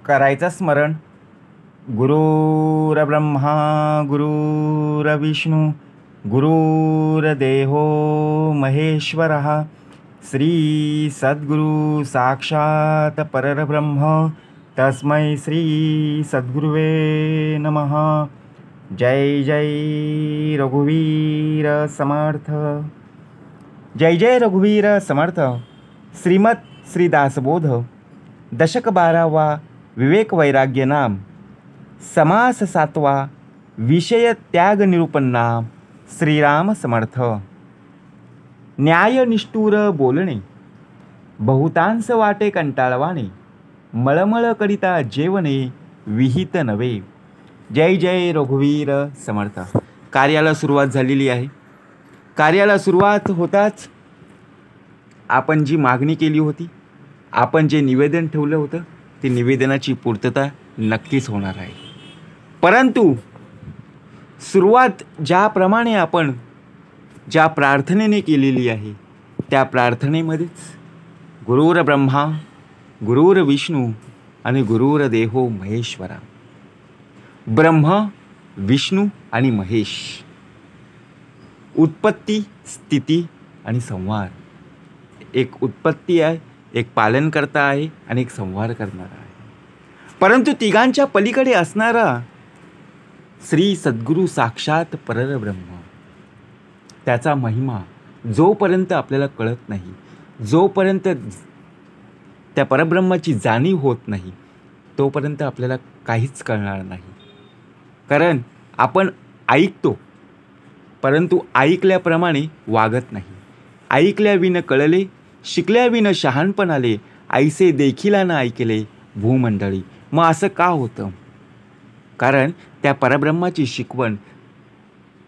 करायचं स्मरण. गुरुर्ब्रह्मा गुरुर्विष्णू गुरुर्देहो महेश्वरः श्री सद्गुरु साक्षात परब्रह्म तस्मै श्री सद्गुरुवे नमः. जय जय रघुवीर समर्थ. जय जय रघुवीर समर्थ. श्रीमद श्री दासबोध दशक 12वा विवेक वैराग्य नाम समास 7वा विषय त्याग निरूपण नाम श्रीराम समर्थ. न्याय निष्ठुर बोलणे बहुतांस वाटे कंटाळवाणे मळमळ करिता जेवणे विहित नवे. जय जय रघुवीर समर्थ. कार्याला सुरुवात झालेली आहे. कार्याला सुरुवात होताच आपण जी मागणी केली होती, आपण जे निवेदन ठेवलं होतं, ते निवेदनाची पूर्तता नक्कीच होणार आहे. परंतु सुरुवात ज्याप्रमाणे आपण ज्या प्रार्थनेने केलेली आहे त्या प्रार्थनेमध्येच गुरुर ब्रह्मा गुरुर विष्णू आणि गुरुर देहो महेश्वरा. ब्रह्म, विष्णू आणि महेश. उत्पत्ती, स्थिती आणि संहार. एक उत्पत्ती आहे, एक पालन करता आहे आणि एक संहार करणारा आहे. परंतु तिघांच्या पलीकडे असणारा श्री सद्गुरु साक्षात परब्रह्म, त्याचा महिमा जोपर्यंत आपल्याला कळत नाही, जोपर्यंत त्या परब्रह्माची जाणीव होत नाही, तोपर्यंत आपल्याला काहीच कळणार नाही. कारण आपण ऐकतो परंतु ऐकल्याप्रमाणे वागत नाही. ऐकल्याविन कळले, शिकल्याविन शहाणपण आले, ऐसे देखीला न ऐकले भूमंडळी. मग असं का होतं? कारण त्या परब्रह्माची शिकवण,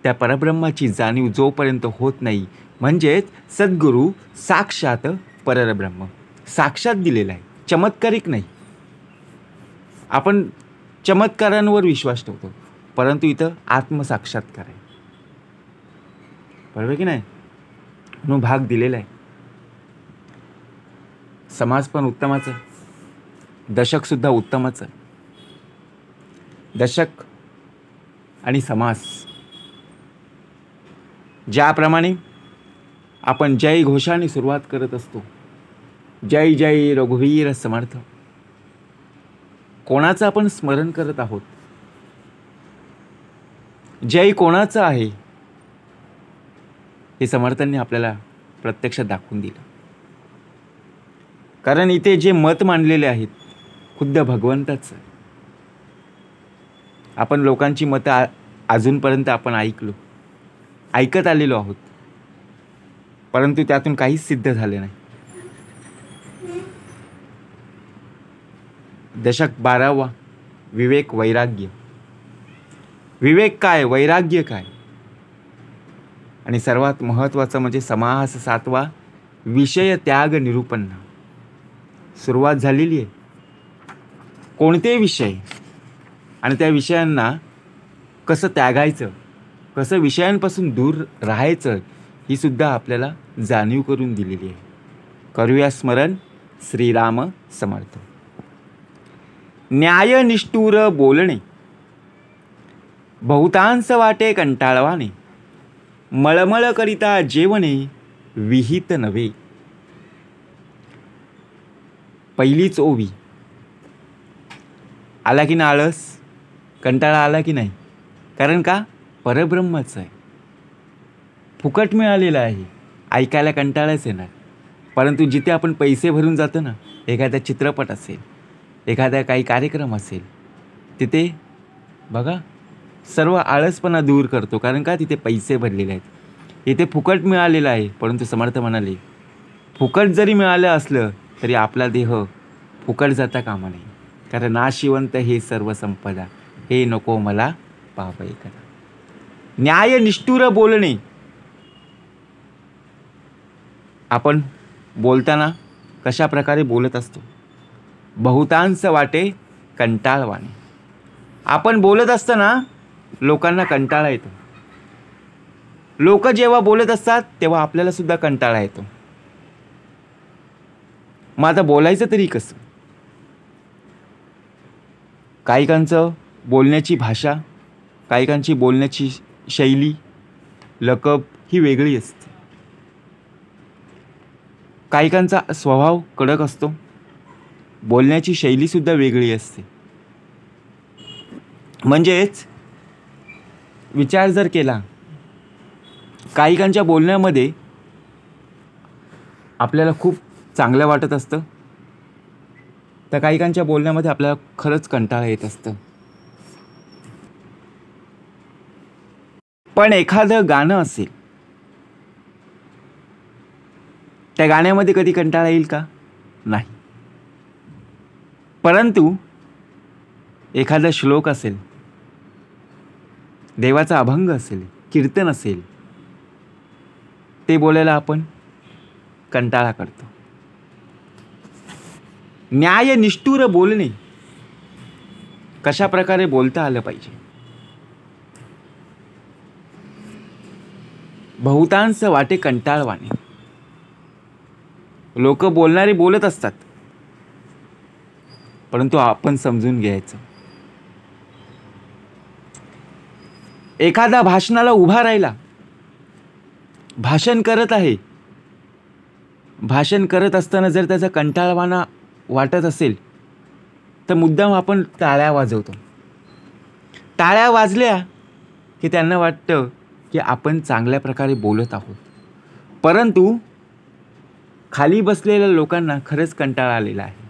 त्या परब्रह्माची जाणीव जोपर्यंत होत नाही, म्हणजेच सद्गुरू साक्षात परब्रह्म साक्षात दिलेला आहे, चमत्कारिक नाही. आपण चमत्कारांवर विश्वास ठेवतो, परंतु इथं आत्मसाक्षात्कार आहे. बरोबर की नाही? म्हणून भाग दिलेला आहे. समाज पण उत्तमच आहे, दशकसुद्धा उत्तमच आहे. दशक आणि समास ज्याप्रमाणे आपण जय घोषाने सुरुवात करत असतो, जय जय रघुवीर समर्थ, कोणाचं आपण स्मरण करत आहोत? जय कोणाचं आहे हे समर्थांनी आपल्याला प्रत्यक्षात दाखवून दिलं. कारण इथे जे मत मांडलेले आहेत खुद्द भगवंताचं. आपण लोकांची मतं अजूनपर्यंत आपण ऐकत आलेलो आहोत, परंतु त्यातून काहीच सिद्ध झाले नाही. दशक 12वा विवेक वैराग्य. विवेक काय, वैराग्य काय, आणि सर्वात महत्त्वाचं म्हणजे समास 7वा विषय त्याग निरूपण. सुरुवात झालेली आहे. कोणते विषय आणि त्या विषयांना कसं त्यागायचं, कसं विषयांपासून दूर राहायचं, ही सुद्धा आपल्याला जाणीव करून दिलेली आहे. करूया स्मरण. श्रीराम समर्थ. न्यायनिष्ठुर बोलणे बहुतांस वाटे कंटाळवाणे मळमळ करिता जेवणे विहित नवे. पहिलीच ओवी. आला की ना आळस, कंटाळा आला की नाही? कारण का? परब्रह्मच आहे, फुकट मिळालेलं आहे. ऐकायला कंटाळाच येणार. परंतु जिथे आपण पैसे भरून जातो ना, एखाद्या चित्रपट असेल, एखाद्या काही कार्यक्रम असेल, तिथे बघा सर्व आळसपणा दूर करतो. कारण का? तिथे पैसे भरलेले आहेत. इथे फुकट मिळालेलं आहे. परंतु समर्थ म्हणाले, फुकट जरी मिळालं असलं तरी आपला देह फुकट जाता कामा नये. कारण नाशिवंत हे सर्व संपदा, हे नको मला पाप करा. न्यायनिष्ठुर बोलणे. आपण बोलताना कशा प्रकारे बोलत असतो? बहुतांश वाटे कंटाळवाणे. आपण बोलत असताना लोकांना कंटाळा येतो. लोक जेव्हा बोलत असतात तेव्हा आपल्याला सुद्धा कंटाळा येतो. मग आता बोलायचं तरी कसं? काहीकांचं बोलण्याची भाषा, काहीकांची बोलण्याची शैली, लकब ही वेगळी असते. काहीकांचा स्वभाव कडक असतो, बोलण्याची शैलीसुद्धा वेगळी असते. म्हणजेच विचार जर केला, काहीकांच्या बोलण्यामध्ये आपल्याला खूप चांगलं वाटत असतं, तर काहीकांच्या बोलण्यामध्ये आपल्याला खरंच कंटाळा येत असतं. पण एखादं गाणं असेल, त्या गाण्यामध्ये कधी कंटाळा येईल का? नाही. परंतु एखादा श्लोक असेल, देवाचा अभंग असेल, कीर्तन असेल, ते बोलायला आपण कंटाळा करतो. न्यायनिष्ठुर बोलणे कशा प्रकारे बोलता आलं पाहिजे. बहुतांश वाटे कंटाळवाणे. लोक बोलणारे बोलत असतात, परंतु आपण समजून घ्यायचं. एखादा भाषणाला उभा राहिला, भाषण करत आहे, भाषण करत असताना जर त्याचा कंटाळवाणा वाटत असेल तर मुद्दाम आपण टाळ्या वाजवतो. टाळ्या वाजल्या की त्यांना वाटतं की आपण चांगल्या प्रकारे बोलत आहोत, परंतु खाली बसलेल्या लोकांना खरंच कंटाळा आलेला आहे.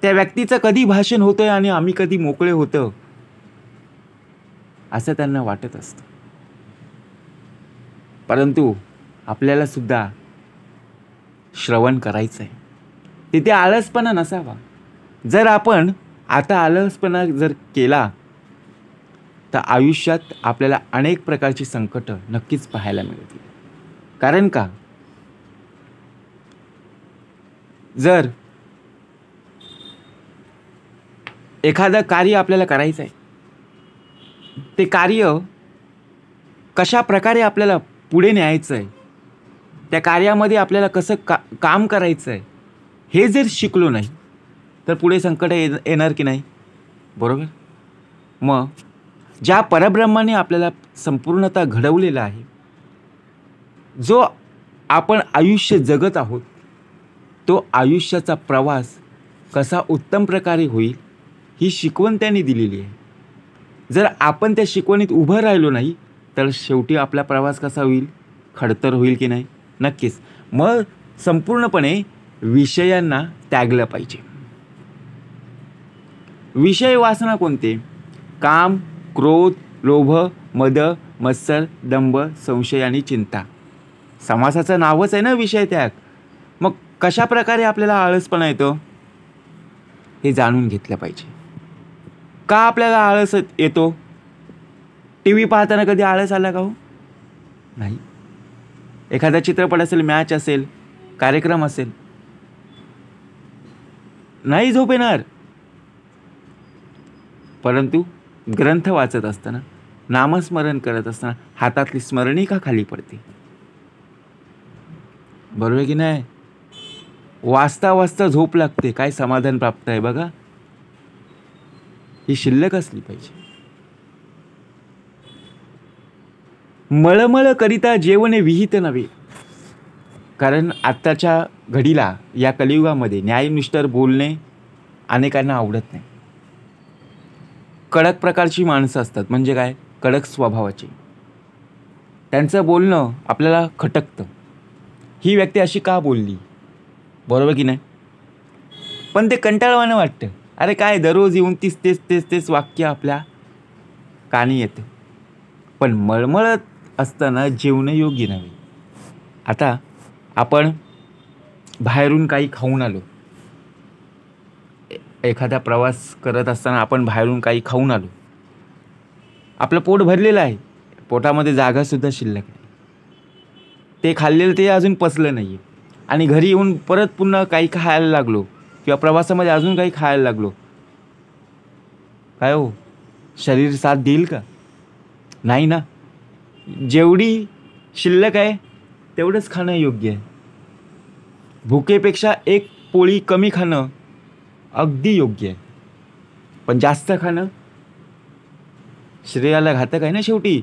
त्या व्यक्तीचं कधी भाषण होतंय आणि आम्ही कधी मोकळे होतो असं त्यांना वाटत असतं. परंतु आपल्याला सुद्धा श्रवण करायचं आहे, तिथे आळसपणा नसावा. जर आपण आता आळसपणा जर केला तर आयुष्यात आपल्याला अनेक प्रकारची संकटं नक्कीच पाहायला मिळतील. कारण का, जर एखादं कार्य आपल्याला करायचं आहे, ते कार्य कशा प्रकारे आपल्याला पुढे न्यायचं आहे, त्या कार्यामध्ये आपल्याला कसं काम करायचं आहे, हे जर शिकलो नाही तर पुढे संकट येणार की नाही, बरोबर. मग ज्या परब्रह्माने आपल्याला संपूर्णतः घडवलेलं आहे, जो आपण आयुष्य जगत आहोत, तो आयुष्याचा प्रवास कसा उत्तम प्रकारे होईल ही शिकवण त्यांनी दिलेली आहे. जर आपण त्या शिकवणीत उभं राहिलो नाही तर शेवटी आपला प्रवास कसा होईल, खडतर होईल की नाही, नक्कीच. मग संपूर्णपणे विषयांना त्यागलं पाहिजे. विषय वासना कोणते? काम, क्रोध, लोभ, मद, मत्सर, दंभ, संशय आणि चिंता. समासाचं नावच आहे ना विषय त्याग. मग कशा प्रकारे आपल्याला आळसपणा येतो हे जाणून घेतलं पाहिजे. का आपल्याला आळस येतो? टी व्ही पाहताना कधी आळस आला का हो? नाही. एखादा चित्रपट असेल, मॅच असेल, कार्यक्रम असेल, नाही झोप येणार. परंतु ग्रंथ वाचत असताना, नामस्मरण करत असताना हातातली स्मरणी का खाली पडते, बरोबर की नाही? वाचता वाचता झोप लागते, काय समाधान प्राप्त आहे बघा. ही शिल्लक असली पाहिजे. मळमळ करिता जेवणे विहित नव्हे. कारण आत्ताच्या घडीला, या कलियुगामध्ये न्यायनिष्ठ बोलणे अनेकांना आवडत नाही. कडक प्रकारची माणसं असतात, म्हणजे काय, कडक स्वभावाची. त्यांचं बोलणं आपल्याला खटकतं. ही व्यक्ती अशी का बोलली, बरोबर की नाही? पण ते कंटाळवाणं वाटतं. अरे काय दररोज येऊन तेच वाक्य आपल्या कानी येतं. पण मळमळत असताना जेवणं योग्य नव्हे. आता आपण बाहेरून काही खाऊन आलो, एखादा प्रवास करत असताना आपण बाहेरून काही खाऊन आलो, आपलं पोट भरलेलं आहे, पोटामध्ये जागासुद्धा शिल्लक नाही, ते खाल्लेलं ते अजून पचलं नाही आहे, आणि घरी येऊन परत पुन्हा काही खायला लागलो किंवा प्रवासामध्ये अजून काही खायला लागलो, काय हो, शरीर साथ देईल का? नाही ना. जेवढी शिल्लक आहे तेवढंच खाणं योग्य आहे. भुकेपेक्षा एक पोळी कमी खाणं अगदी योग्य आहे. पण जास्त खाणं शरीराला घातक आहे ना शेवटी.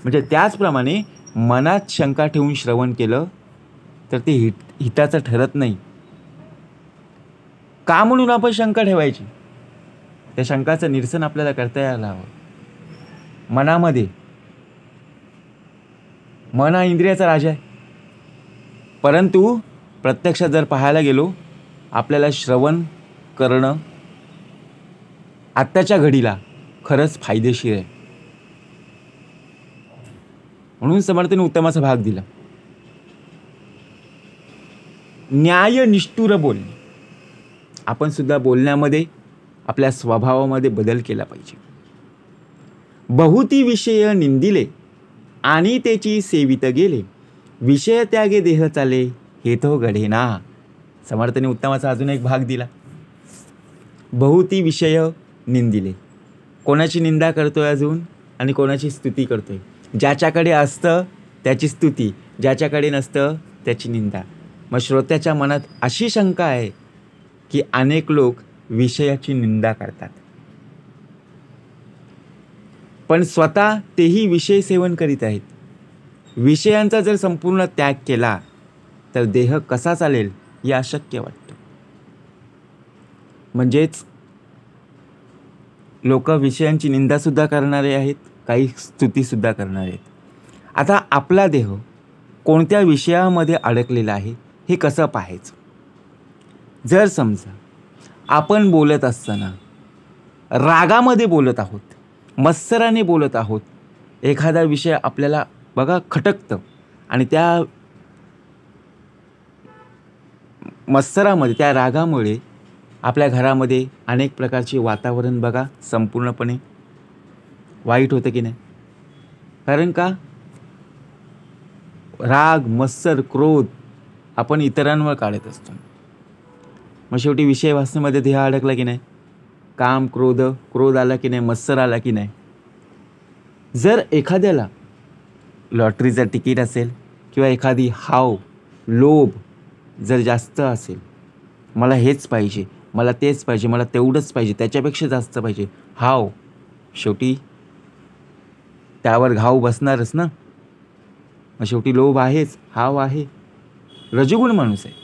म्हणजे त्याचप्रमाणे मनात शंका ठेवून श्रवण केलं तर ते हिताचं ठरत नाही. का म्हणून आपण शंका ठेवायची? त्या शंकाचं निरसन आपल्याला करता यायला हवं. मनामध्ये मन हा इंद्रियाचा राजा आहे, परंतु प्रत्यक्षात जर पाहायला गेलो आपल्याला श्रवण करणं आत्ताच्या घडीला खरंच फायदेशीर आहे. म्हणून समर्थाने उत्तमाचा भाग दिला. न्याय निष्ठुर बोलणे. आपण सुद्धा बोलण्यामध्ये आपल्या स्वभावामध्ये बदल केला पाहिजे. बहुती विषय निंदिले आणि त्याची सेवित गेले, विषय त्यागे देह चाले हे तो घडेना. समर्थाने उत्तमाचा अजून एक भाग दिला. बहुती विषय निंदिले. कोणाची निंदा करतोय अजून आणि कोणाची स्तुती करतोय. ज्याच्याकडे असतं त्याची स्तुती, ज्याच्याकडे नसतं त्याची निंदा. मग श्रोत्याच्या मनात अशी शंका आहे की अनेक लोक विषयाची निंदा करतात, पण स्वतः तेही विषय सेवन करीत आहेत. विषयांचा जर संपूर्ण त्याग केला तर देह कसा चालेल हे अशक्य वाटतं. म्हणजेच लोक विषयांची निंदासुद्धा करणारे आहेत, काही स्तुतीसुद्धा करणारे आहेत. आता आपला देह कोणत्या विषयामध्ये अडकलेला आहे हे कसं पाहायचं? जर समजा आपण बोलत असताना रागामध्ये बोलत आहोत, मत्सराने बोलत आहोत, एखादा विषय आपल्याला बघा खटकतं आणि त्या मत्सरामध्ये, त्या रागामुळे आपल्या घरामध्ये अनेक प्रकारचे वातावरण बघा संपूर्णपणे वाईट होतं की नाही? कारण का? राग, मत्सर, क्रोध आपण इतरांवर काढत असतो. मग शेवटी विषय वासनेमध्ये देह अडकला की नाही? काम, क्रोध आला की नाही? मत्सर आला की नाही? जर एखाद्याला लॉटरीचं तिकीट असेल किंवा एखादी हाव, लोभ जर जास्त असेल, मला हेच पाहिजे, मला तेच पाहिजे, मला तेवढंच पाहिजे, त्याच्यापेक्षा जास्त पाहिजे, हाव, शेवटी त्यावर घाव बसणारच ना. मग शेवटी लोभ आहेच, हाव आहे. रजोगुण माणूस आहे.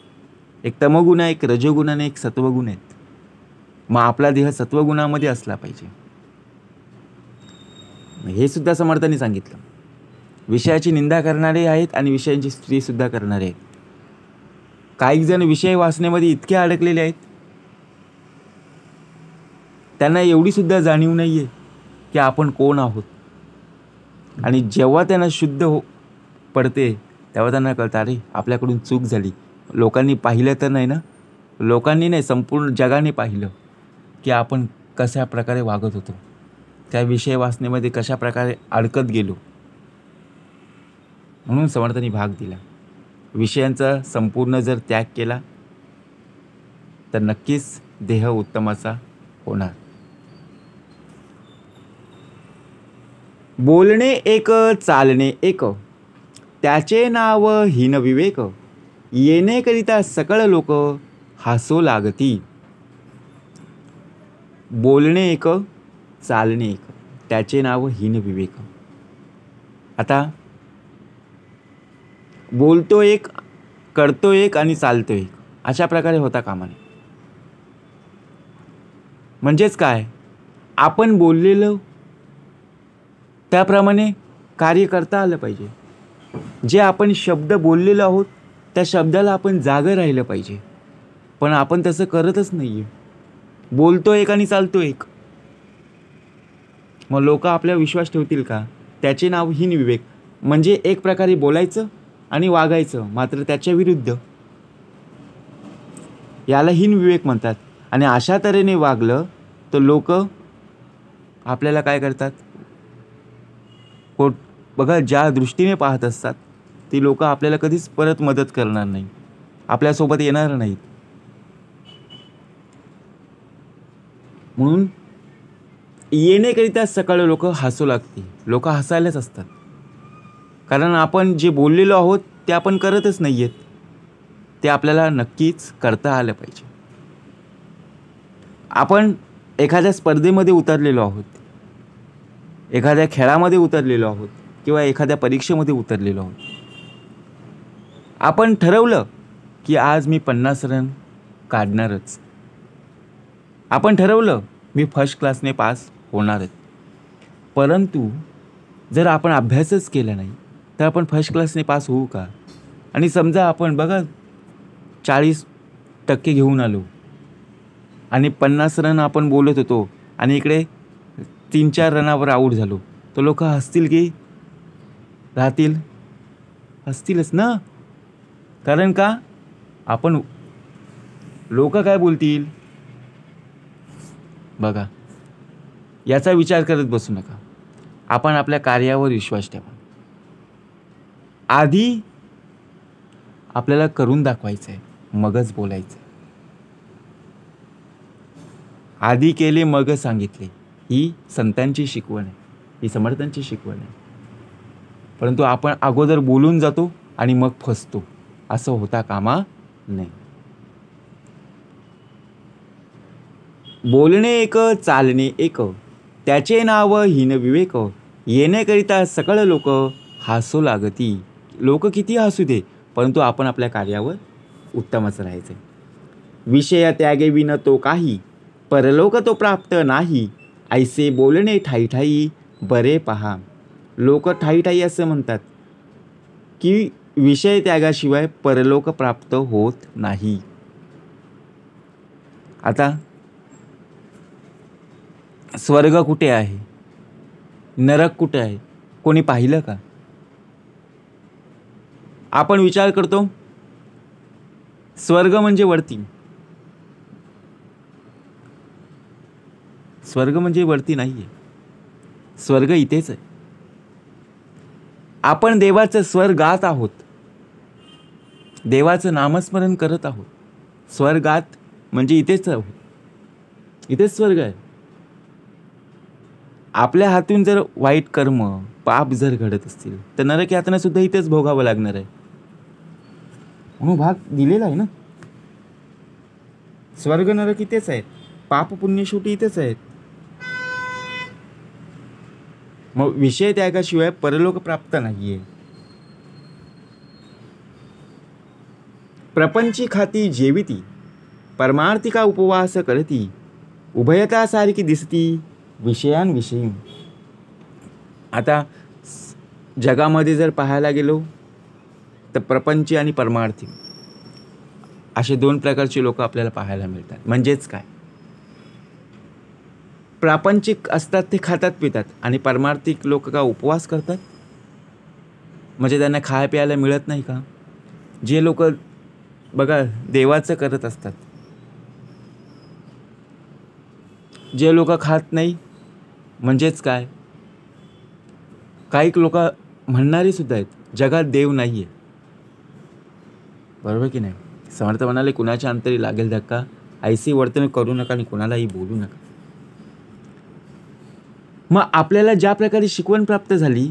एक तमोगुण आहे, एक रजोगुण आणि एक सत्वगुण आहेत. मग आपला देह सत्वगुणामध्ये असला पाहिजे. हे सुद्धा समर्थांनी सांगितलं. विषयाची निंदा करणारे आहेत आणि विषयांची स्तुती सुद्धा करणारे आहेत. काही जण विषय वासनेमध्ये इतके अडकलेले आहेत त्यांना एवढी सुद्धा जाणीव नाही आहे की आपण कोण आहोत. आणि जेव्हा त्यांना शुद्ध पडते तेव्हा त्यांना कळतं, अरे आपल्याकडून चूक झाली. लोकांनी पाहिलं तर नाही ना, लोकांनी नाही, संपूर्ण जगाने पाहिलं की आपण कशा प्रकारे वागत होतो, त्या विषय वासनेमध्ये कशा प्रकारे अडकत गेलो. म्हणून समर्थांनी भाग दिला. विषयांचा संपूर्ण जर त्याग केला तर नक्कीच देह उत्तमाचा होणार. बोलणे एक, चालणे एक, त्याचे नाव हीन विवेक, येणेकरिता सकळ लोक हासो लागती. बोलणे एक, चालणे एक, त्याचे नाव हीन विवेक. आता बोलतो एक, करतो एक आणि चालतो एक, अशा प्रकारे होता कामा नये. म्हणजेच काय? आपण बोललेलो त्याप्रमाणे कार्य करता आलं पाहिजे. जे आपण शब्द बोललेलो आहोत त्या शब्दाला आपण जागं राहिलं पाहिजे. पण आपण तसं करतच नाही आहे. बोलतो एक आणि चालतो एक. मग लोक आपल्यावर विश्वास ठेवतील का? त्याचे नाव हीन विवेक. म्हणजे एक प्रकारे बोलायचं आणि वागायचं मात्र त्याच्या विरुद्ध, याला हीन विवेक म्हणतात. आणि अशा तऱ्हेने वागलं तर लोक आपल्याला काय करतात? बघा, ज्या दृष्टीने पाहत असतात ती लोक आपल्याला कधीच परत मदत करणार नाही, आपल्यासोबत येणार नाहीत. म्हणून येणेकरिता सकळ लोक हसू लागतील. लोक हसायलाच असतात, कारण आपण जे बोललेलो आहोत ते आपण करतच नाही आहेत. ते आपल्याला नक्कीच करता आलं पाहिजे. आपण एखाद्या स्पर्धेमध्ये उतरलेलो आहोत, एखाद्या खेळामध्ये उतरलेलो आहोत किंवा एखाद्या परीक्षेमध्ये उतरलेलो आहोत. आपण ठरवलं की आज मी 50 रन काढणारच. आपण ठरवलं मी फर्स्ट क्लासने पास होणारच. परंतु जर आपण अभ्यासच केला नाही तर आपण फर्स्ट क्लासने पास होऊ का? आणि समजा आपण बघा 40% घेऊन आलो आणि 50 रन आपण बोलत होतो आणि इकडे 3-4 रनावर आऊट झालो, तर लोक हसतील की राहतील? हसतीलच ना. कारण का? आपण लोक काय बोलतील बघा, याचा विचार करत बसू नका. आपण आपल्या कार्यावर विश्वास ठेवा. आधी आपल्याला करून दाखवायचं आहे, मगच बोलायचं. आधी केले मग सांगितले, ही संतांची शिकवण आहे, ही समर्थांची शिकवण आहे. परंतु आपण अगोदर बोलून जातो आणि मग फसतो. असं होता कामा नये. बोलणे एक चालणे एक, त्याचे नाव हीन विवेक. येण्याकरिता सकळ लोक हसू लागती. लोक किती हसू दे, परंतु आपण आपल्या कार्यावर उत्तमच राहायचे. विषय त्यागे विन तो काही, परलोक तो प्राप्त नाही. ऐसे बोलणे ठाई ठाई बरे पहा. लोक ठाई ठाई असं म्हणतात की विषय त्यागाशिवाय परलोक प्राप्त होत नाही. आता स्वर्ग कुठे आहे, नरक कुठे आहे, कोणी पाहिलं का? आपण विचार करतो स्वर्ग म्हणजे वरती. स्वर्ग म्हणजे वरती नाहीये, स्वर्ग इथेच आहे. आपण देवाचं स्वर गात आहोत, देवाचं नामस्मरण करत आहोत. स्वर्गात म्हणजे इथेच आहोत, इथेच स्वर्ग आहे. आपल्या हातून जर वाईट कर्म पाप जर घडत असतील तर नरक यातना सुद्धा इथेच भोगावं लागणार आहे. म्हणून भाग दिलेला आहे ना. स्वर्ग नरक इथेच आहेत, पाप पुण्य शेवटी इथेच आहेत. मग विषय त्यागाशिवाय परलोक प्राप्त नाहीये. प्रपंची खाती जेविती, परमार्थिका उपवास करती. उभयता सारखी दिसती विषयांविषयी. आता जगामध्ये जर पाहायला गेलो तर प्रपंची आणि परमार्थी असे 2 प्रकारचे लोक आपल्याला पाहायला मिळतात. म्हणजेच काय, प्रापंचिक असतात ते खातात पितात आणि परमार्थिक लोक का उपवास करतात. म्हणजे त्यांना खाय प्यायला मिळत नाही का? जे लोक बघा देवाचं करत असतात, जे लोक खात नाही, म्हणजेच काय, काही लोक म्हणणारे सुद्धा आहेत जगात देव नाहीये. बरोबर की नाही? समर्थ म्हणाले कुणाच्या अंतरी लागेल धक्का, ऐसी वर्तन करू नका आणि कुणालाही बोलू नका. मग आपल्याला ज्या प्रकारे शिकवण प्राप्त झाली,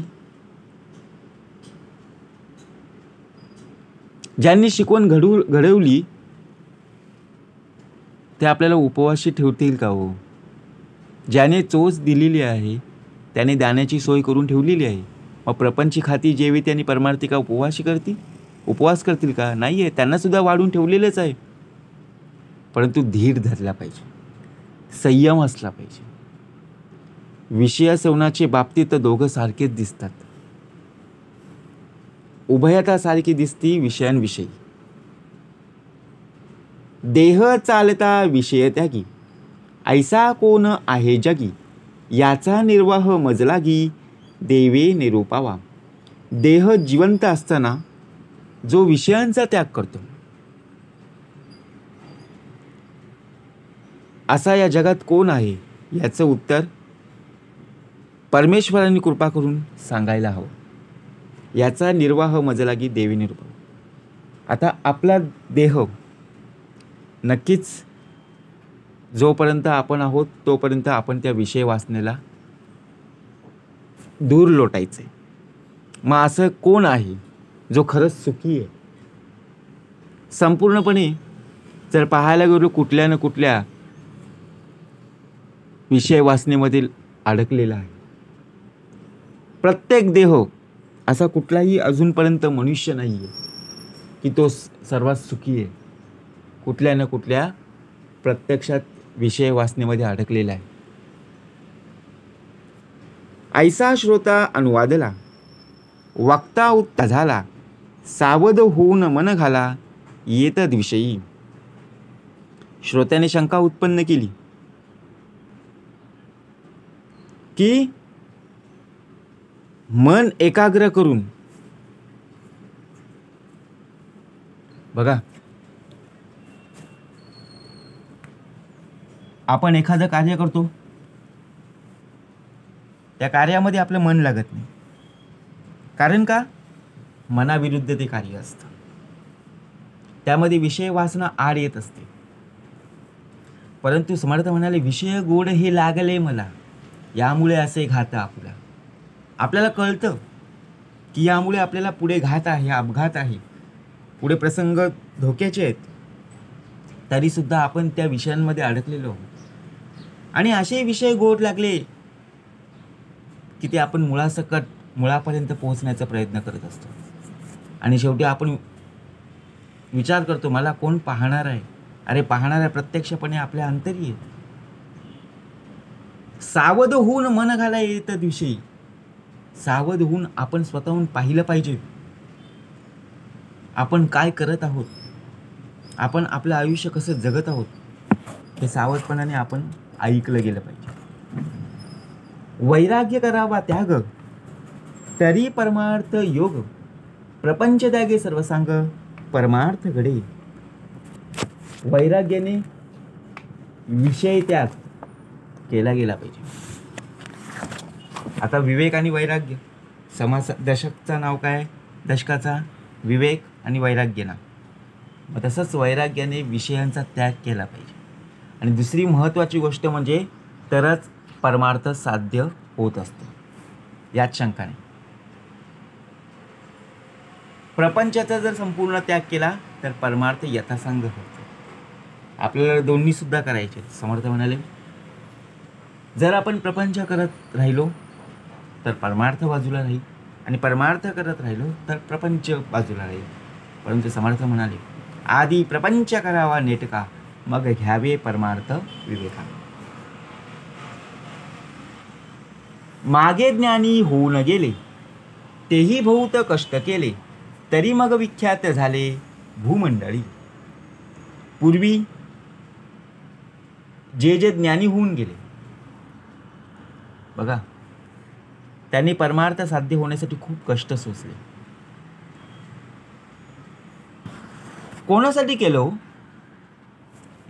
ज्यांनी शिकवण घडवली ते आपल्याला उपवाशी ठेवतील का हो? ज्याने चोच दिलेली आहे त्याने दाण्याची सोय करून ठेवलेली आहे. मग प्रपंची खाती जेवी त्यांनी परमार्थिका उपवास करतील का? नाही आहे, त्यांना सुद्धा वाढून ठेवलेलंच आहे. परंतु धीर धरला पाहिजे, संयम असला पाहिजे. विषय सेवनाचे बाबतीत दोघं सारखेच दिसतात. उभयता सारखी दिसती विषयांविषयी. देह चालता विषय त्यागी, ऐसा कोण आहे जगी. याचा निर्वाह मजलागी देवे निरूपावा. देह जिवंत असताना जो विषयांचा त्याग करतो, असा या जगात कोण आहे, याचं उत्तर परमेश्वरांनी कृपा करून सांगायला हवं. याचा निर्वाह मजलागी देवी निरूपावा. आता आपला देह नक्कीच जोपर्यंत आपण आहोत तोपर्यंत आपण त्या विषय वासनेला दूर लोटायचे. मग असं कोण आहे जो खरंच सुखी आहे? संपूर्णपणे जर पाहायला गेलो कुठल्या न कुठल्या विषय वासनेमधील अडकलेला आहे. प्रत्येक देह असा कुठलाही अजूनपर्यंत मनुष्य नाही आहे की तो सर्वात सुखी आहे. कुठल्या ना कुठल्या प्रत्यक्षात विषय वासनेमध्ये अडकलेला आहे. ऐसा श्रोता अनुवादला, वक्ता उत्ता झाला, सावध होऊन मन घाला येतद विषयी. श्रोत्याने शंका उत्पन्न केली की मन एकाग्र करून, बघा आपण एखादं कार्य करतो, त्या कार्यामध्ये आपलं मन लागत नाही. कारण का? मनाविरुद्ध ते कार्य असतं. त्यामध्ये विषय वासना आड येत असते. परंतु समर्थ म्हणाले, विषय गोड हे लागले मला, यामुळे असे घात आपला. आपल्याला कळतं की यामुळे आपल्याला पुढे घात आहे, अपघात आहे, पुढे प्रसंग धोक्याचे आहेत, तरी सुद्धा आपण त्या विषयांमध्ये अडकलेलो आहोत. आणि असे विषय गोड लागले की ते आपण मुळासकट मुळापर्यंत पोहोचण्याचा प्रयत्न करत असतो. आणि शेवटी आपण विचार करतो, मला कोण पाहणार आहे? अरे पाहणाऱ्या प्रत्यक्षपणे आपल्या अंतरी आहे. सावध होऊन मन घाला येतद विषयी. सावध होऊन आपण स्वतःहून पाहिलं पाहिजे, आपण काय करत आहोत, आपण आपलं आयुष्य कसं जगत आहोत, हे सावधपणाने आपण ऐकलं गेलं पाहिजे. वैराग्य करावा त्याग, तरी परमार्थ योग, प्रपंच त्यागे सर्वसांग, परमार्थ घडे. वैराग्याने विषय त्याग केला गेला पाहिजे. आता विवेक आणि वैराग्य, समास दशकचं नाव काय? दशकाचा विवेक आणि वैराग्य ना. मग तसंच वैराग्याने विषयांचा त्याग केला पाहिजे. आणि दुसरी महत्त्वाची गोष्ट म्हणजे तरच परमार्थ साध्य होत असतो, यात शंका नाही. प्रपंचाचा जर संपूर्ण त्याग केला तर परमार्थ यथासांग होतो. आपल्याला दोन्ही सुद्धा करायचे. समर्थ म्हणाले, जर आपण प्रपंच करत राहिलो तर परमार्थ बाजूला राहील, आणि परमार्थ करत राहिलो तर प्रपंच बाजूला राहील. परंतु समर्थ म्हणाले, आधी प्रपंच करावा नेटका, मग घ्यावे परमार्थ विवेका. मागे ज्ञानी होऊन गेले, तेही बहुत कष्ट केले, तरी मग विख्यात झाले भूमंडळी. पूर्वी जे जे ज्ञानी होऊन गेले, बघा त्यांनी परमार्थ साध्य होण्यासाठी खूप कष्ट सोसले. कोणासाठी केलं?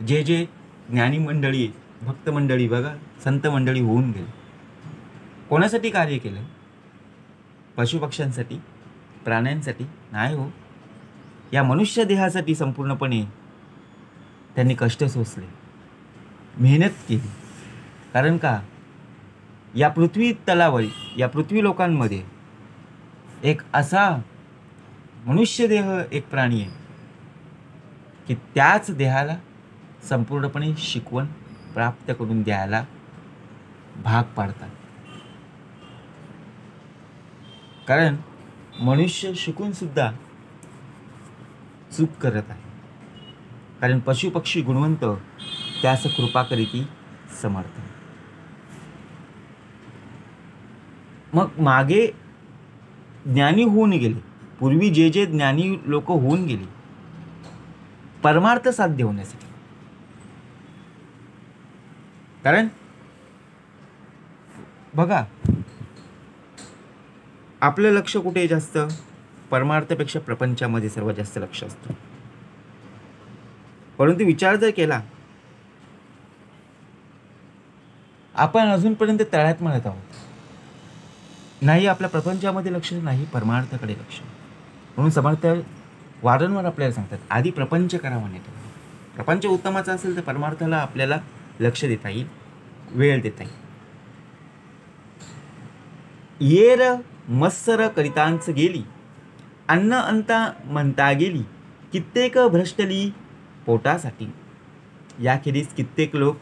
जे जे ज्ञानी मंडळी, भक्त मंडळी, बघा संत मंडळी होऊन गेले, कोणासाठी कार्य केलं? पशुपक्ष्यांसाठी, प्राण्यांसाठी नाही हो, या मनुष्य देहासाठी संपूर्णपणे त्यांनी कष्ट सोसले, मेहनत केली. कारण का? या पृथ्वी तलावर, या पृथ्वी लोकांमध्ये एक असा मनुष्य देह एक प्राणी आहे की त्याच देहाला संपूर्णपणे शिकवण प्राप्त करून द्यायला भाग पाडतात. कारण मनुष्य शिकून सुद्धा चूक करत आहे. कारण पशुपक्षी गुणवंत त्यास कृपा करीती समर्थ. मग मागे ज्ञानी होऊन गेले, पूर्वी जे जे ज्ञानी लोक होऊन गेली परमार्थ साध्य होण्यासाठी. कारण बघा आपलं लक्ष कुठे जास्त? परमार्थापेक्षा प्रपंचामध्ये सर्वात जास्त लक्ष असतं. परंतु विचार जर केला, आपण अजूनपर्यंत तळ्यात म्हणत आहोत, नाही आपल्या प्रपंचामध्ये लक्ष नाही, परमार्थाकडे लक्ष. म्हणून समर्थ वारंवार आपल्याला सांगतात, आधी प्रपंच करावा नाही. प्रपंच उत्तमाचा असेल तर परमार्थाला आपल्याला लक्ष देता येईल, वेळ देता येईल. येर मत्सर करितांच गेली, अन्न अंता म्हणता गेली, कित्येक भ्रष्टली पोटासाठी. याखेरीज कित्येक लोक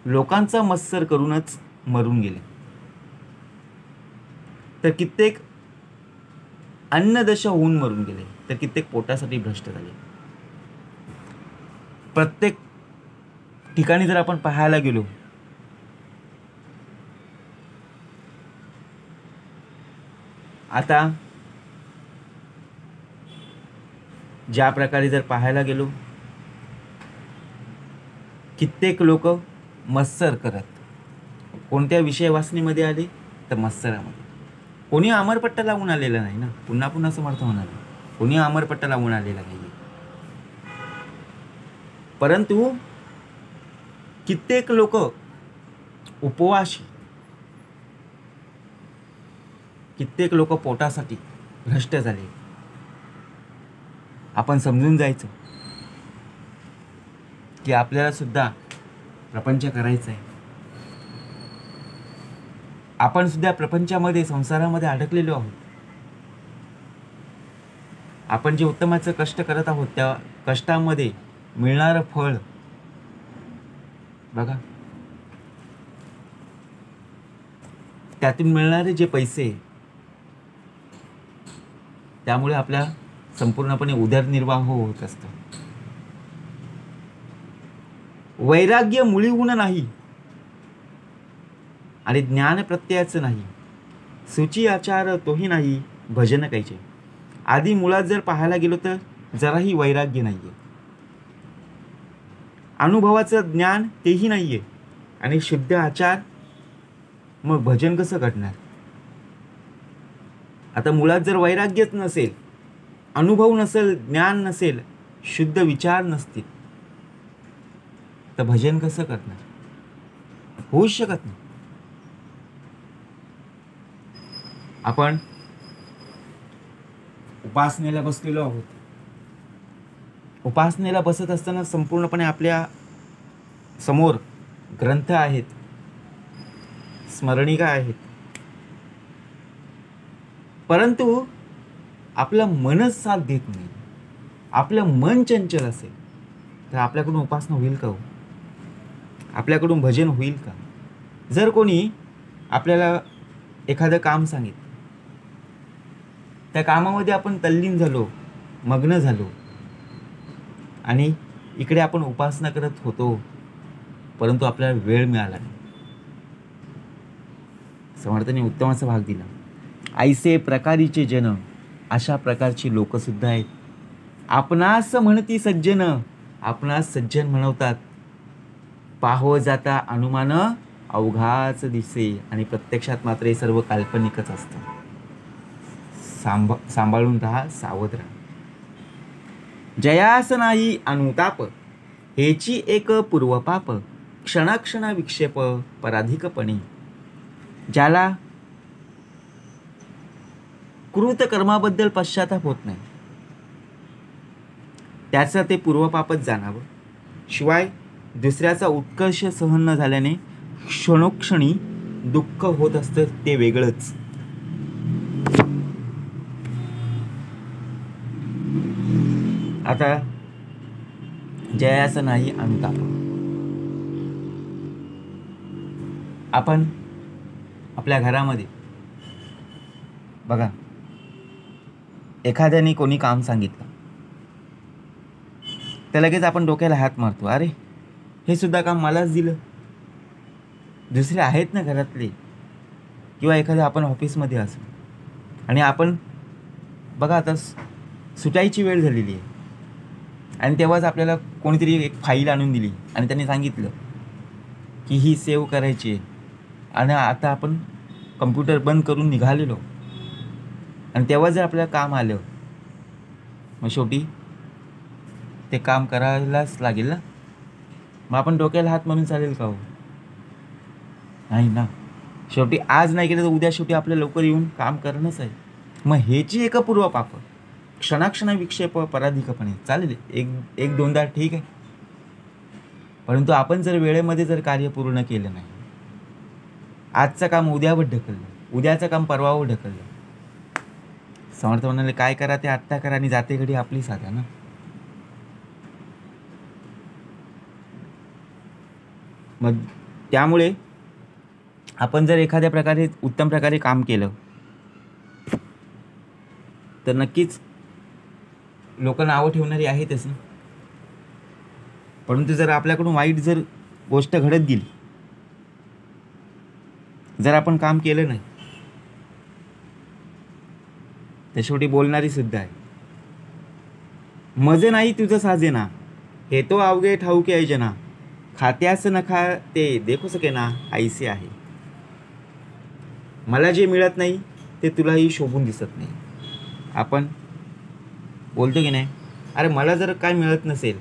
लोकांचा मत्सर करूनच मरून गेले, तर कित्येक अन्नदशा होऊन मरून गेले, तर कित्येक पोटासाठी भ्रष्ट झाले. प्रत्येक ठिकाणी जर आपण पाहायला गेलो, आता ज्या प्रकारे जर पाहायला गेलो, कित्येक लोक मत्सर करत कोणत्या विषय वाचणीमध्ये आले, तर मत्सरामध्ये. कोणी अमरपट्टा लावून आलेला नाही ना, पुन्हा पुन्हा समर्थ म्हणाले, कोणी अमरपट्टा लावून आलेला नाही. परंतु कित्येक लोक उपवाशी, कित्येक लोक पोटासाठी भ्रष्ट झाले. आपण समजून जायचं की आपल्याला सुद्धा प्रपंच करायचं आहे. आपण सुद्धा प्रपंचामध्ये, संसारामध्ये अडकलेलो आहोत. आपण जे उत्तमाचं कष्ट करत आहोत, त्या कष्टामध्ये मिळणारं फळ बघा, त्यातून मिळणारे जे पैसे, त्यामुळे आपल्या संपूर्णपणे उदरनिर्वाह होत असतो. वैराग्य मुळीहून नाही आणि ज्ञान प्रत्ययाचं नाही, सूची आचार तोही नाही, भजन कैचे. आधी मुळात जर पाहायला गेलो तर जराही वैराग्य नाहीये, अनुभवाचं ज्ञान तेही नाहीये, आणि शुद्ध आचार, मग भजन कसं घडणार? आता मुळात जर वैराग्यच नसेल, अनुभव नसेल, ज्ञान नसेल, शुद्ध विचार नसतील, तर भजन कसं करणार? होऊच शकत नाही. आपण उपासनेला बसलेलो आहोत. उपासनेला बसत असताना संपूर्णपणे आपल्या समोर ग्रंथ आहेत, स्मरणिका आहेत, परंतु आपलं मनच साथ देत नाही. आपलं मन चंचल असेल तर आपल्याकडून उपासना होईल का हो? आपल्याकडून भजन होईल का? जर कोणी आपल्याला एखादं काम सांगितलं, त्या कामामध्ये आपण तल्लीन झालो, मग्न झालो, आणि इकडे आपण उपासना करत होतो, परंतु आपल्याला वेळ मिळाला नाही. समर्थाने उत्तमाचा भाग दिला. ऐसे प्रकारीचे जन, अशा प्रकारची लोक सुद्धा आहेत. आपणास म्हणती सज्जन, आपणास सज्जन म्हणवतात, पाहो जाता अनुमान अवघाच दिसे, आणि प्रत्यक्षात मात्र हे सर्व काल्पनिकच असतं. सांभाळून राहा, सावध राहा. जयास नाही अनुताप, हेची एक पूर्वपाप, क्षणाक्षणा विक्षेप पराधिकपणे. ज्याला कृत कर्माबद्दल पश्चाताप होत नाही, त्याचं ते पूर्वपापच जाणावं. शिवाय दुसऱ्याचा उत्कर्ष सहन न झाल्याने क्षणोक्षणी दुःख होत असतं, ते वेगळंच. आता जयाचं नाही अनुताप. आपण आपल्या घरामध्ये बघा, एखाद्याने कोणी काम सांगितलं तर लगेच आपण डोक्याला हात मारतो, अरे हे सुद्धा काम मलाच दिलं. दुसरे आहेत ना घरातले, किंवा एखाद्या आपण ऑफिसमध्ये असू आणि आपण बघा, आता सुटायची वेळ झालेली आहे, आणि तेव्हाच आपल्याला कोणीतरी एक फाईल आणून दिली आणि त्यांनी सांगितलं की ही सेव्ह करायची आहे, आणि आता आपण कम्प्युटर बंद करून निघालेलो, आणि तेव्हा जर आपल्याला काम आलं, मग शेवटी ते काम करायलाच लागेल ना. मग आपण डोक्याला हात मारून चालेल का हो? नाही ना. शेवटी आज नाही केलं तर उद्या शेवटी आपलं लवकर येऊन काम करणंच आहे. मग ह्याची एक पूर्वपाप, क्षणाक्षणा विक्षेप पराधिकपणे. चालेल, एक दोनदा ठीक आहे, परंतु आपण जर वेळेमध्ये जर कार्य पूर्ण केलं नाही, आजचं काम उद्यावर ढकललं, उद्याचं काम परवावर ढकललं. समर्थ म्हणाले, काय करा ते आत्ता करा, आणि जाते घडी आपली साधा ना. मग त्यामुळे आपण जर एखाद्या प्रकारे उत्तम प्रकारे काम केलं तर नक्कीच लोक नावं ठेवणारी आहेतच ना. परंतु जर आपल्याकडून वाईट जर गोष्ट घडत गेली, जर आपण काम केलं नाही, तर शेवटी बोलणारी सुद्धा आहे. मज नाही तुझं साजेना, हे तो अवघे ठाऊके ऐजना, खात्यास नखा ते देखू सके ना ऐसे आहे. मला जे मिळत नाही ते तुलाही शोभून दिसत नाही. आपण बोलतो की नाही, अरे मला जर काय मिळत नसेल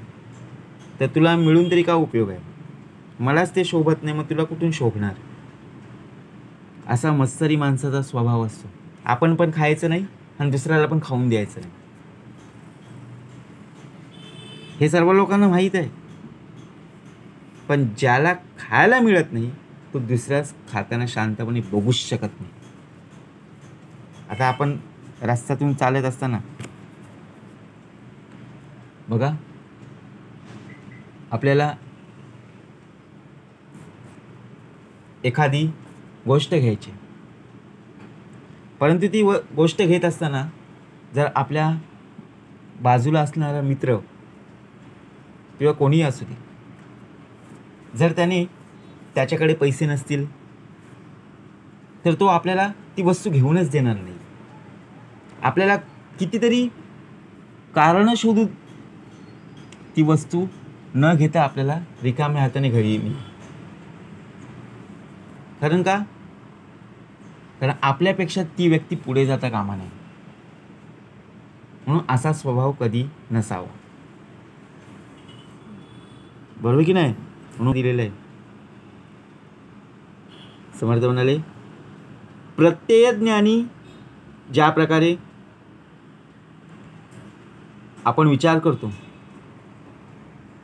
तर तुला मिळून तरी काय उपयोग आहे, मलाच ते शोभत नाही, मग तुला कुठून शोभणार. असा मत्सरी माणसाचा स्वभाव असतो. आपण पण खायचं नाही आणि दुसऱ्याला पण खाऊन द्यायचं नाही. हे सर्व लोकांना माहीत आहे. पण ज्याला खायला मिळत नाही तो दुसऱ्याच खाताना शांतपणे बघूच शकत नाही. आता आपण रस्त्यातून चालत असताना बघा, आपल्याला एखादी गोष्ट घ्यायची, परंतु ती गोष्ट घेत असताना जर आपल्या बाजूला असणारा मित्र किंवा कोणीही असू दे, जर त्याने त्याच्याकडे पैसे नसतील तर तो आपल्याला ती वस्तू घेऊनच देणार नाही. आपल्याला कितीतरी कारणं शोधून ती वस्तू न घेता आपल्याला रिकाम्या हाताने घरी येईल. कारण का? कारण आपल्यापेक्षा ती व्यक्ती पुढे जाता कामा नये. म्हणून असा स्वभाव कधी नसावा. बरोबर की नाही? म्हणून दिलेलं आहे. समर्थ म्हणाले, प्रत्यय ज्ञानी ज्या प्रकारे आपण विचार करतो,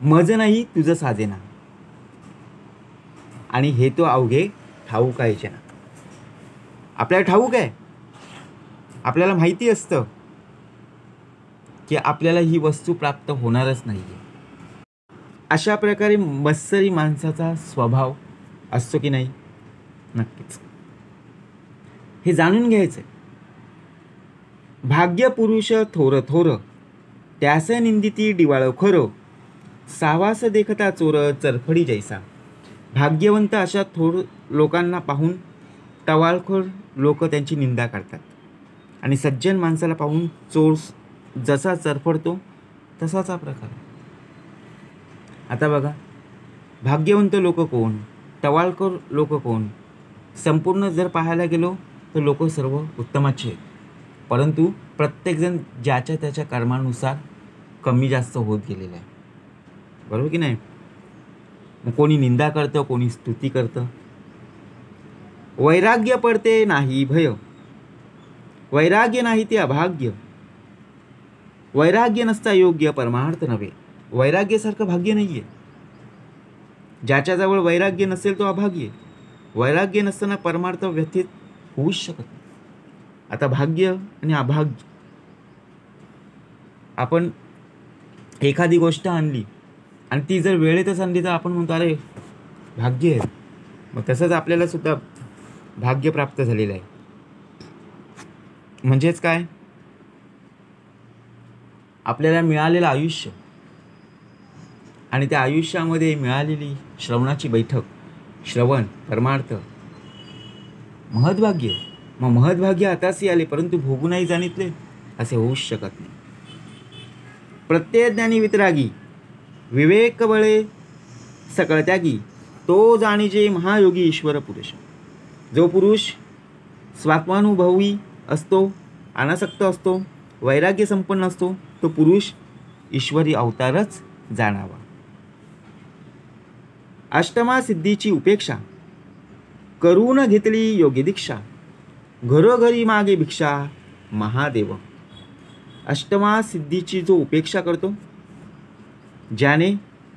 मज नाही तुझं साजेना, आणि हे तो अवघे ठाऊक ऐजना. आपल्याला ठाऊक आहे, आपल्याला माहिती असतं की आपल्याला ही वस्तू प्राप्त होणारच नाही. अशा प्रकारे मत्सरी माणसाचा स्वभाव असतो की नाही? नक्कीच. हे जाणून घ्यायचं. भाग्य पुरुष थोर थोर, त्यास निंदिती डिवाळ खरं, सावास देखता चोर चरफडी जैसा. भाग्यवंत अशा थोर लोकांना पाहून टवाळखोर लोक त्यांची निंदा करतात, आणि सज्जन माणसाला पाहून चोर जसा चरफडतो तसाच हा प्रकार. आता बघा, भाग्यवंत लोक कोण, टवाळखोर लोक कोण? संपूर्ण जर पाहायला गेलो तर लोक सर्व उत्तमाचे आहेत, परंतु प्रत्येकजण ज्याच्या त्याच्या कर्मानुसार कमी जास्त होत गेलेला आहे. बरोबर की नाही? मग कोणी निंदा करतं, कोणी स्तुती करतं. वैराग्य पडते नाही भय, वैराग्य नाही ते अभाग्य, वैराग्य नसता योग्य परमार्थ नव्हे. वैराग्यासारखं भाग्य नाही आहे. ज्याच्याजवळ वैराग्य नसेल तो अभाग्य. वैराग्य नसताना परमार्थ व्यथित होऊच शकत नाही. आता भाग्य आणि अभाग्य, आपण एखादी गोष्ट आणली आणि ती जर वेळेतच आणली तर आपण म्हणतो अरे भाग्य आहे. मग तसंच आपल्याला सुद्धा भाग्य प्राप्त झालेलं आहे. म्हणजेच काय? आपल्याला मिळालेलं आयुष्य आणि त्या आयुष्यामध्ये मिळालेली श्रवणाची बैठक, श्रवण परमार्थ महद्भाग्य. मग महद्भाग्य आतासी आले परंतु भोगू नाही जाणितले, असे होऊच शकत नाही. प्रत्यय ज्ञानी वितरागी, विवेक बळे सकळ त्यागी, तो जाणीजे महायोगी ईश्वर पुरुष. जो पुरुष स्वात्मानुभवी असतो, अनासक्त असतो, वैराग्य संपन्न असतो, तो पुरुष ईश्वरी अवतारच जाणावा. अष्टमा सिद्धीची उपेक्षा करून घेतली योग्य दीक्षा, घरोघरी मागे भिक्षा महादेव. अष्टमा सिद्धीची जो उपेक्षा करतो, ज्याने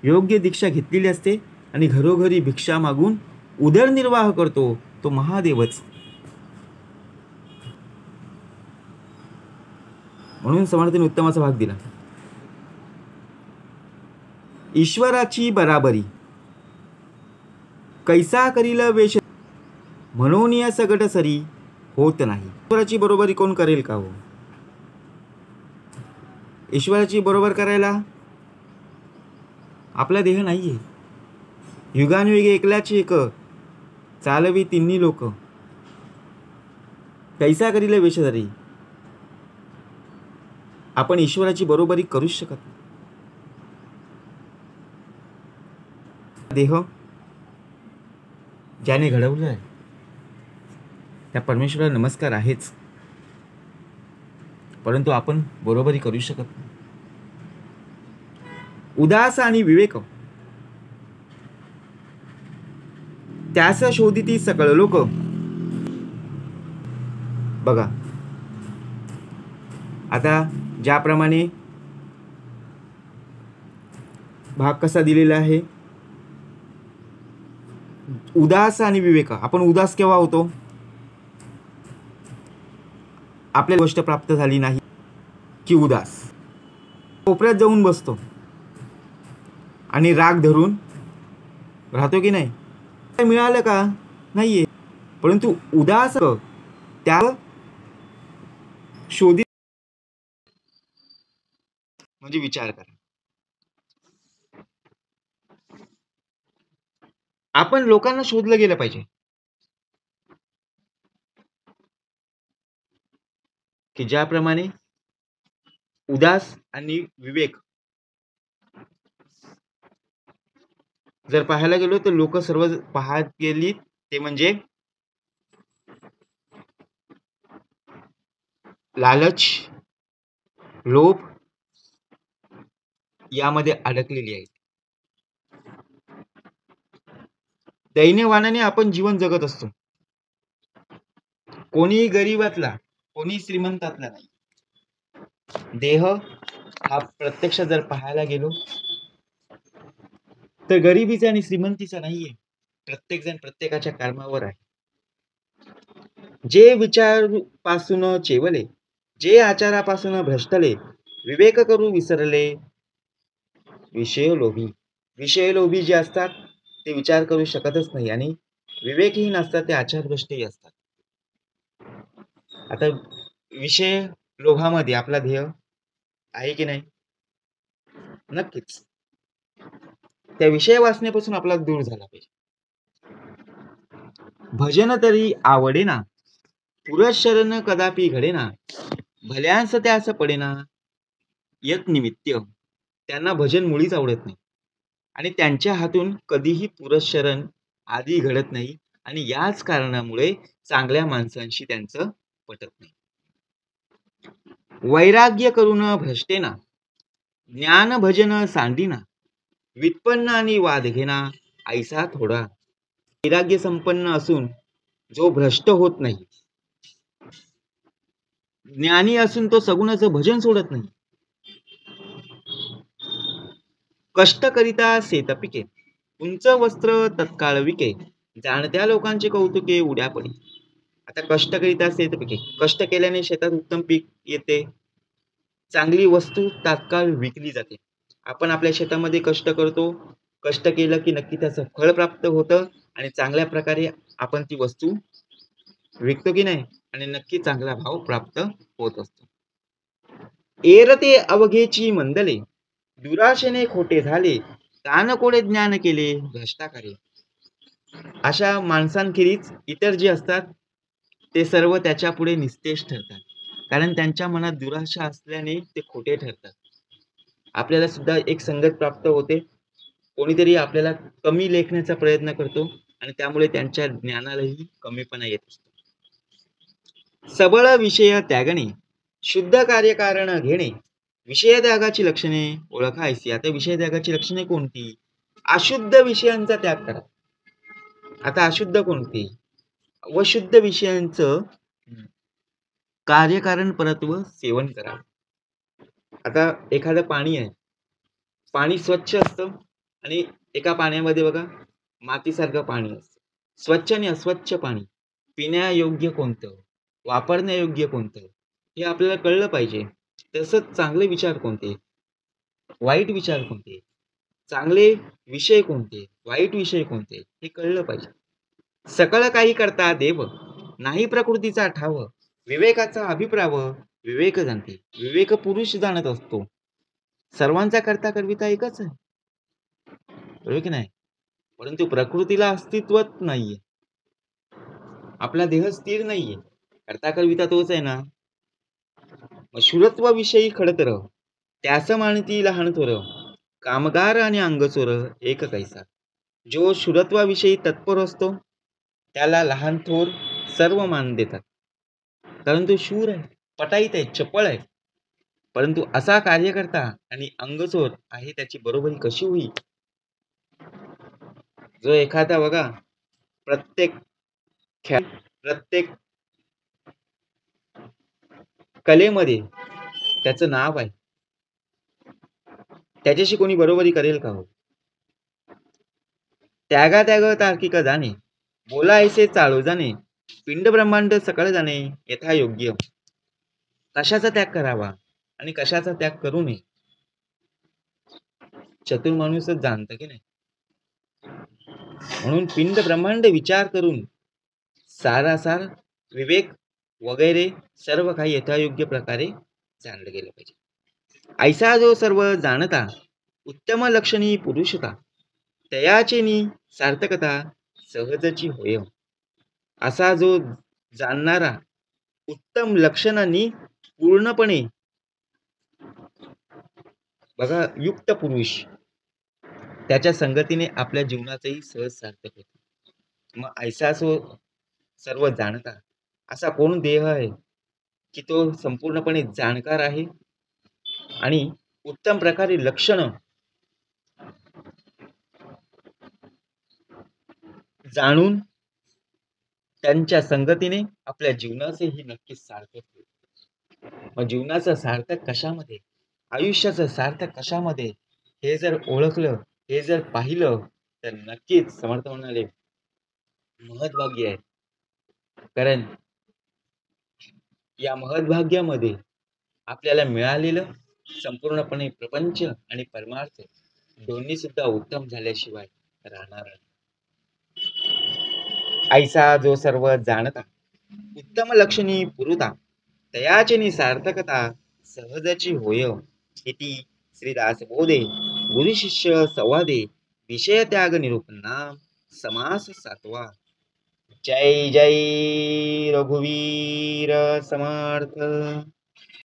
योग्य दीक्षा घेतलेली असते आणि घरोघरी भिक्षा मागून उदरनिर्वाह करतो, तो महादेवच. म्हणून समर्थाने उत्तमाचा भाग दिला. ईश्वराची बराबरी कैसा करील वेश म्हणून या सगट सरी होत नाही. ईश्वराची बरोबरी कोण करेल का हो? ईश्वराची बरोबर करायला आपला देह नाहीये. युगानुयुगे एकल्याची एक चालवी तिन्ही लोक. कैसा करील वेशधारी. आपण ईश्वराची बरोबरी करूच शकत नाही. देह ज्याने घडवलाय त्या परमेश्वराला नमस्कार आहेच, परंतु आपण बरोबरी करू शकत नाही. उदास आणि विवेक त्यास शोधिती सकळ लोक. बघा आता ज्याप्रमाणे भाग कसा दिलेला आहे, उदास आणि विवेक. आपण उदास केव्हा होतो? आपल्या गोष्ट प्राप्त झाली नाही की उदास कोपऱ्यात जाऊन बसतो आणि राग धरून राहतो की नाही. मिळालं का? नाहीये. परंतु उदास त्या शोधित म्हणजे विचार करा. आपण लोकांना शोधलं गेलं पाहिजे की ज्याप्रमाणे उदास आणि विवेक जर पाहायला गेलो तर लोक सर्व पाहत गेली ते म्हणजे लालच, लोभ यामध्ये अडकलेली आहे. दैन्यवानाने आपण जीवन जगत असतो. कोणी गरीबातला, कोणी श्रीमंतातला नाही. देह हा प्रत्यक्ष जर पाहायला गेलो तर गरिबीचा आणि श्रीमंतीचा नाहीये. प्रत्येक जण प्रत्येकाच्या कर्मावर आहे. जे विचारापासून चेवले, जे आचारापासून भ्रष्टले, विवेक करू विसरले विषय लोभी. विषय लोभी जे असतात ते विचार करू शकतच नाही आणि विवेकहीन असतात ते आचारभ्रष्टही असतात. आता विषय लोभामध्ये आपला ध्येय आहे की नाही? नक्कीच. त्या विषय वासनेपासून आपला दूर झाला पाहिजे. भजन तरी आवडेना, पुरश शरण कदापि घडेना, भल्यांस त्यास पडेना यत निमित्त. त्यांना भजन मुळीच आवडत नाही आणि त्यांच्या हातून कधीही पुरश शरण आदी घडत नाही आणि याच कारणामुळे चांगल्या माणसांशी त्यांचं पटत नाही. वैराग्य करून भ्रष्टेना, ज्ञान भजन सांडिना, व्युत्पन्न आणि वाद घेना ऐसा थोडा. वैराग्य संपन्न असून जो भ्रष्ट होत नाही, ज्ञानी असून तो सगुणाचं भजन सोडत नाही. कष्ट करिता शेत पिके, उंच वस्त्र तत्काळ विके, जाणत्या लोकांचे कौतुके उड्या पडे. आता कष्ट करिता शेत पिके, कष्ट केल्याने शेतात उत्तम पीक येते, चांगली वस्तू तात्काळ विकली जाते. आपण आपल्या शेतामध्ये कष्ट करतो, कष्ट केलं की नक्की त्याचं फळ प्राप्त होतं आणि चांगल्या प्रकारे आपण ती वस्तू विकतो की नाही आणि नक्की चांगला भाव प्राप्त होत असतो. एरते अवघेची मंदले, दुराशेने खोटे झाले, कान कोडे ज्ञान केले भ्रष्टाकारे. अशा माणसांखेरीज इतर जे असतात ते सर्व त्याच्या पुढे निस्तेज ठरतात, कारण त्यांच्या मनात दुराशा असल्याने ते खोटे ठरतात. आपल्याला सुद्धा एक संगत प्राप्त होते, कोणीतरी आपल्याला कमी लेखण्याचा प्रयत्न करतो आणि त्यामुळे त्यांच्या ज्ञानालाही कमीपणा येत असतो. सबळ विषय त्यागणे, शुद्ध कार्यकारण घेणे, विषय त्यागाची लक्षणे ओळखायची. आता विषय त्यागाची लक्षणे कोणती? अशुद्ध विषयांचा त्याग करा. आता अशुद्ध कोणती? व शुद्ध विषयांचं कार्यकारण परत्व सेवन करा. आता एखादं पाणी आहे, पाणी स्वच्छ असतं आणि एका पाण्यामध्ये बघा मातीसारखं पाणी असतं. स्वच्छ आणि अस्वच्छ पाणी, पिण्यायोग्य कोणतं, वापरण्यायोग्य कोणतं, हे आपल्याला कळलं पाहिजे. तसंच चांगले विचार कोणते, वाईट विचार कोणते. चांगले विषय कोणते, वाईट विषय कोणते हे कळलं पाहिजे. सकळ काही करता देव, नाही प्रकृतीचा ठाव, विवेकाचा अभिप्राव, विवेक जाणते. विवेक पुरुष जाणत असतो. सर्वांचा करता करविता एकच आहे, बरोबर की नाही? परंतु प्रकृतीला अस्तित्वच नाहीये. आपला देह स्थिर नाहीये. करता करविता तोच आहे ना. शूरत्वाविषयी खडतर, त्यास मानती लहान थोर, कामगार आणि अंगचोर एक कैसा. जो शूरत्वाविषयी तत्पर असतो त्याला लहान थोर सर्व मान देतात, कारण तो शूर आहे, पटाईत आहे, चपळ आहे. परंतु असा कार्यकर्ता आणि अंगचोर आहे त्याची बरोबरी कशी होईल? जो एखादा बघा प्रत्येक प्रत्येक कलेमध्ये त्याचं नाव आहे, त्याच्याशी कोणी बरोबरी करेल का हो? त्यागा त्याग तार्किक जाणे, बोला ऐसे चालू जाणे, पिंड ब्रह्मांड सकळ जाणे यथा योग्य. कशाचा त्याग करावा आणि कशाचा त्याग करू नये चतुर माणूसच जाणतं की नाही. म्हणून पिंड ब्रह्मांड विचार करून सारासार विवेक वगैरे सर्व काही यथायोग्य प्रकारे जाणलं गेलं पाहिजे. ऐसा जो सर्व जाणता, उत्तम लक्षणी पुरुषता, तयाचेनी सार्थकता सहजची होय. असा जो जाणणारा उत्तम लक्षणांनी पूर्णपणे बघा युक्त पुरुष, त्याच्या संगतीने आपल्या जीवनाचंही सहज सार्थक होते. मग ऐसा जो सर्व जाणता, असा कोण देह आहे की तो संपूर्णपणे जाणकार आहे आणि उत्तम प्रकारे लक्षण जाणून त्यांच्या संगतीने आपल्या जीवनाचेही नक्कीच सार्थक होईल. मग जीवनाचं सार्थक कशामध्ये, आयुष्याचं सार्थक कशामध्ये हे जर ओळखलं, हे जर पाहिलं तर नक्कीच समर्थ म्हणाले महद्भाग्य आहे. कारण या महद्भाग्यामध्ये आपल्याला मिळालेलं संपूर्णपणे प्रपंच आणि परमार्थ दोन्ही सुद्धा उत्तम झाल्याशिवाय राहणार नाही. ऐसा जो सर्व जाणता, उत्तम लक्षणी पुरुता, तयाचेनी सार्थकता सहजची होय. इति श्रीदास बोधे गुरु शिष्य संवादे विषय त्याग निरूपणा समास 7वा. जय जय रघुवीर समर्थ.